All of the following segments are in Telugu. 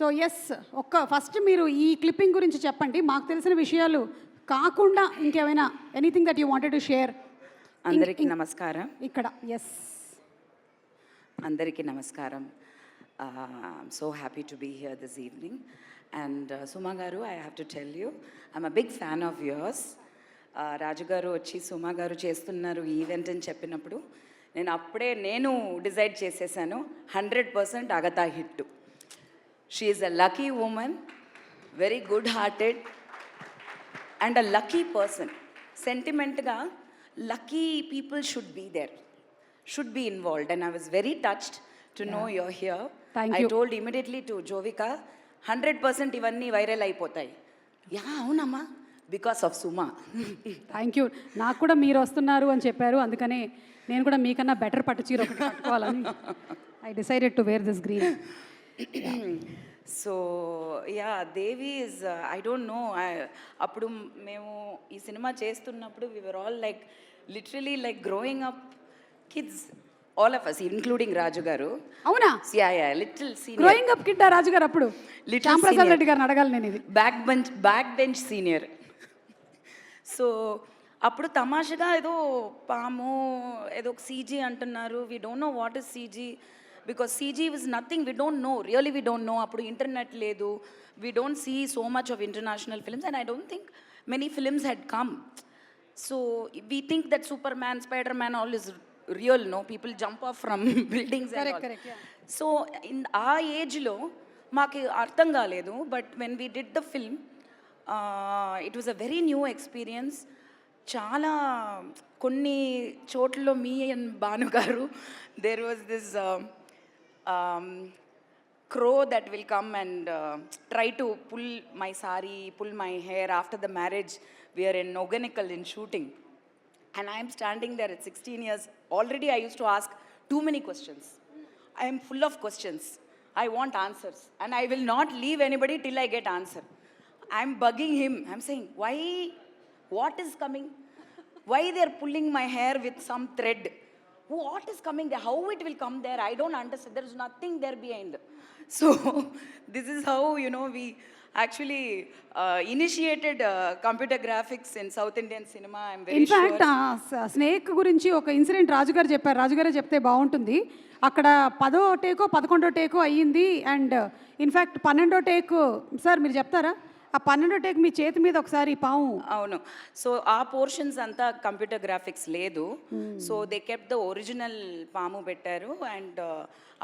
సో యెస్, ఫస్ట్ మీరు ఈ క్లిప్పింగ్ గురించి చెప్పండి. మాకు తెలిసిన విషయాలు కాకుండా ఇంకేమైనా anything that you wanted to share. అందరికీ నమస్కారం. ఇక్కడ యెస్, అందరికీ నమస్కారం. So happy to be here this evening. And Suma garu, I have to tell you, I'm a big fan of yours. Raju garu వచ్చి సుమా గారు చేస్తున్నారు ఈ ఈవెంట్ అని చెప్పినప్పుడు నేను డిసైడ్ చేసేసాను 100% అగతా hit. She is a lucky woman, very good hearted and a lucky person. సెంటిమెంట్గా lucky people should be there, should be involved, and I was very touched to know you're here. Thank I you. told immediately to Jovika, 100% ఇవన్నీ వైరల్ అయిపోతాయి. యా అవునమ్మా, because of Suma. Thank you. నాకు కూడా మీరు వస్తున్నారు అని చెప్పారు, అందుకనే నేను కూడా మీకన్నా బెటర్ పట్టు చీర ఒకటి కట్టుకోవాలని I decided to wear this green. So yeah, Devi is, I don't know, అప్పుడు మేము ఈ సినిమా చేస్తున్నప్పుడు we were all like literally like growing up kids, all of us including Raju garu. అవునా? Yeah yeah, little senior, growing up kid Raju garu. అప్పుడు శ్యాంప్రసాద్ రెడ్డి గారిని అడగాలి నేను ఇది. Back bench senior. సో అప్పుడు తమాషగా ఏదో పాము ఏదో సీజీ అంటున్నారు. We don't know what is CG, because CG was nothing, we don't know, really we don't know. Appudu internet ledu, we don't see so much of international films, and I don't think many films had come. So we think that Superman, Spider-Man all is real, no? People jump off from buildings and all. Correct, yeah. So in our age lo maaki artham kaledu, but when we did the film, it was a very new experience. చాలా కొన్ని చోట్లలో మీ అండ్ భాను గారు, there was this crow that will come and try to pull my sari, pull my hair. After the marriage, we are in Noganikal in shooting, and I am standing there at 16 years. Already I used to ask too many questions. I am full of questions. I want answers, and I will not leave anybody till I get answer. I am bugging him. I am saying, why, what is coming? Why they are pulling my hair with some thread? What is coming there? How it will come there? I don't understand. There is nothing there behind. So this is how, you know, we actually initiated computer graphics in South Indian cinema. I'm very in fact sure. Snake గురించి ఒక ఇన్సిడెంట్ రాజుగారు చెప్పారు. రాజుగారే చెప్తే బాగుంటుంది. అక్కడ 10వ టేకో 11వ టేకో అయ్యింది, అండ్ ఇన్ఫ్యాక్ట్ 12వ టేకు సార్ మీరు చెప్తారా? ఆ 12వ టేక్ మీ చేతి మీద ఒకసారి పాము. అవును. సో ఆ పోర్షన్స్ అంతా కంప్యూటర్ గ్రాఫిక్స్ లేదు. So they kept the original పాము పెట్టారు, అండ్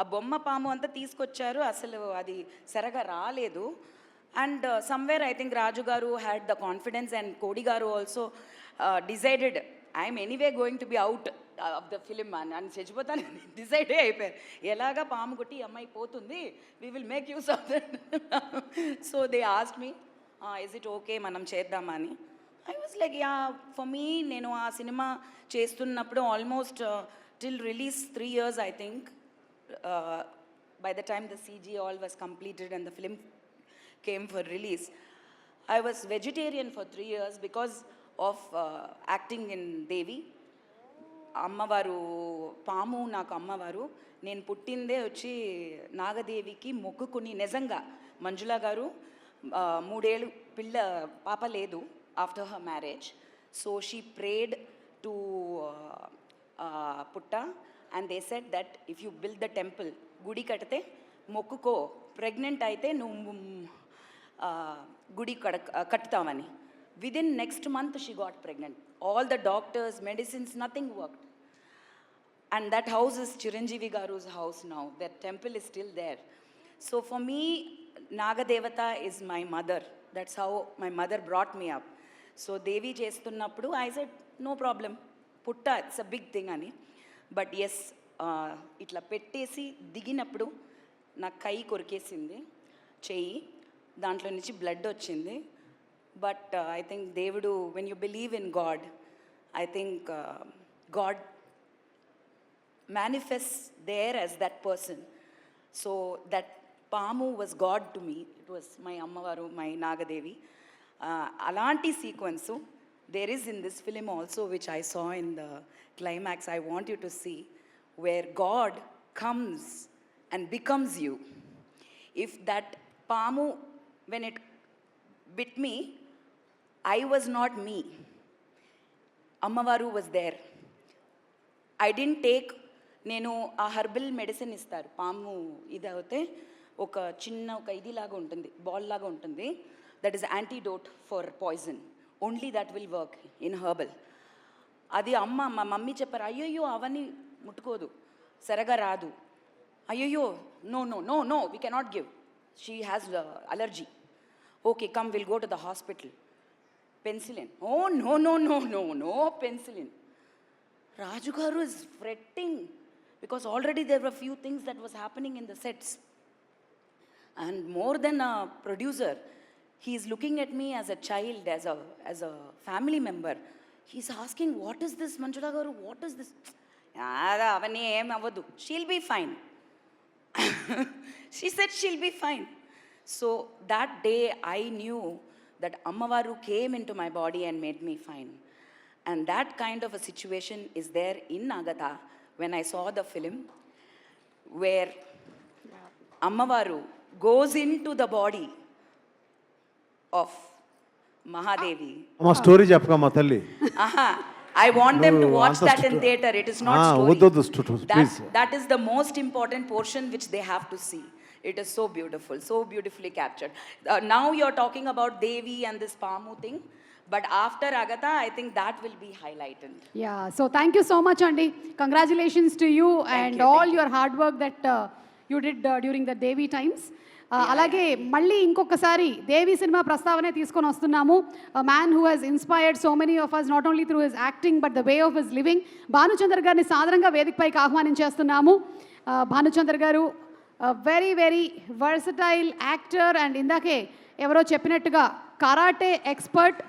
ఆ బొమ్మ పాము అంతా తీసుకొచ్చారు. అసలు అది సరగా రాలేదు. అండ్ సమ్వేర్ ఐ థింక్ రాజు గారు హ్యాడ్ ద కాన్ఫిడెన్స్, అండ్ కోడి గారు also decided I'm anyway going to be out of the film అని చచ్చిపోతాను డిసైడే అయిపోయారు. ఎలాగా పాము కొట్టి ఈ అమ్మాయి పోతుంది, we will make use of that. So they asked me, is it okay మనం చేద్దామని. I was like yeah, for me, నేను ఆ సినిమా చేస్తున్నప్పుడు almost till release 3 years I think. By the time the CG all was completed and the film came for release, I was vegetarian for 3 years because of acting in Devi. అమ్మవారు పాము నాకు అమ్మవారు. నేను పుట్టిందే వచ్చి నాగదేవికి మొక్కుకుని, నిజంగా మంజుల గారు 3 ఏళ్ళు పాప లేదు after her marriage. So she prayed to పుట్ట, and they said that if you build the temple, గుడి కడితే మొక్కుకో, ప్రెగ్నెంట్ అయితే నువ్వు గుడి కట్టుతామని. Within next month she got pregnant. All the doctors, medicines, nothing worked. And that house is Chiranjeevi Garu's house now. That temple is still there. So for me, Nagadevata is my mother. That's how my mother brought me up. So Devi చేస్తున్నప్పుడు I said, no problem. Putta, it's a big thing ani. But yes, ఇట్లా పెట్టేసి దిగినప్పుడు నా కై కొరికేసింది, చెయ్యి, దాంట్లో నుంచి బ్లడ్ వచ్చింది. బట్ ఐ థింక్ దేవుడు, when you believe in God, I think God manifests there as that person. So that Pamu was God to me. It was my Ammavaru, my Nagadevi. Alanti sequence there is in this film also, which I saw in the climax. I want you to see, where God comes and becomes you. If that పాము when it bit me, I was not me. అమ్మవారు was there. I didn't take, నేను ఆ హర్బల్ మెడిసిన్ ఇస్తారు పాము ఇది అవుతే ఒక చిన్న ఒక ఇదిలాగా ఉంటుంది బాల్ లాగా ఉంటుంది, that is antidote for poison, only that will work in herbal. అది మా మమ్మీ చెప్పారు, అయ్యయ్యో అవన్నీ ముట్టుకోదు, సరగా రాదు, అయ్యయ్యో no no no no we cannot give, she has allergy, okay come will go to the hospital, penicillin, oh no no no no no penicillin. Raju garu is fretting because already there were few things that was happening in the sets. And more than a producer, he is looking at me as a child, as a family member. He's asking, what is this, Manjula garu? What is this? Avani em avadu. She'll be fine. She said she'll be fine. So that day I knew that Ammavaru came into my body and made me fine. And that kind of a situation is there in Agatha when I saw the film, where Ammavaru goes into the body of Mahadevi. అమ్మ స్టోరీ చెప్పకమ్మా తల్లి. Aha. I want them to watch No, that in theater. It is not story. వద్దు, please. That is the most important portion which they have to see. It is so beautiful, so beautifully captured. Now you're talking about Devi and this Pamu thing. But after Agatha, I think that will be highlighted. Yeah, so thank you so much, Andy. Congratulations to you and all your hard work that you did during the Devi times. అలాగే మళ్ళీ ఇంకొకసారి దేవి సినిమా ప్రస్తావనే తీసుకొని వస్తున్నాము. Man who has inspired so many of us not only through his acting but the way of his living. Bhanuchandra గారిని సాధారణంగా వేదికపైకి ఆహ్వానించేస్తున్నాము. Bhanuchandra garu very very versatile actor and ఇందాకే ఎవరో చెప్పినట్టుగా కరాటే ఎక్స్పర్ట్,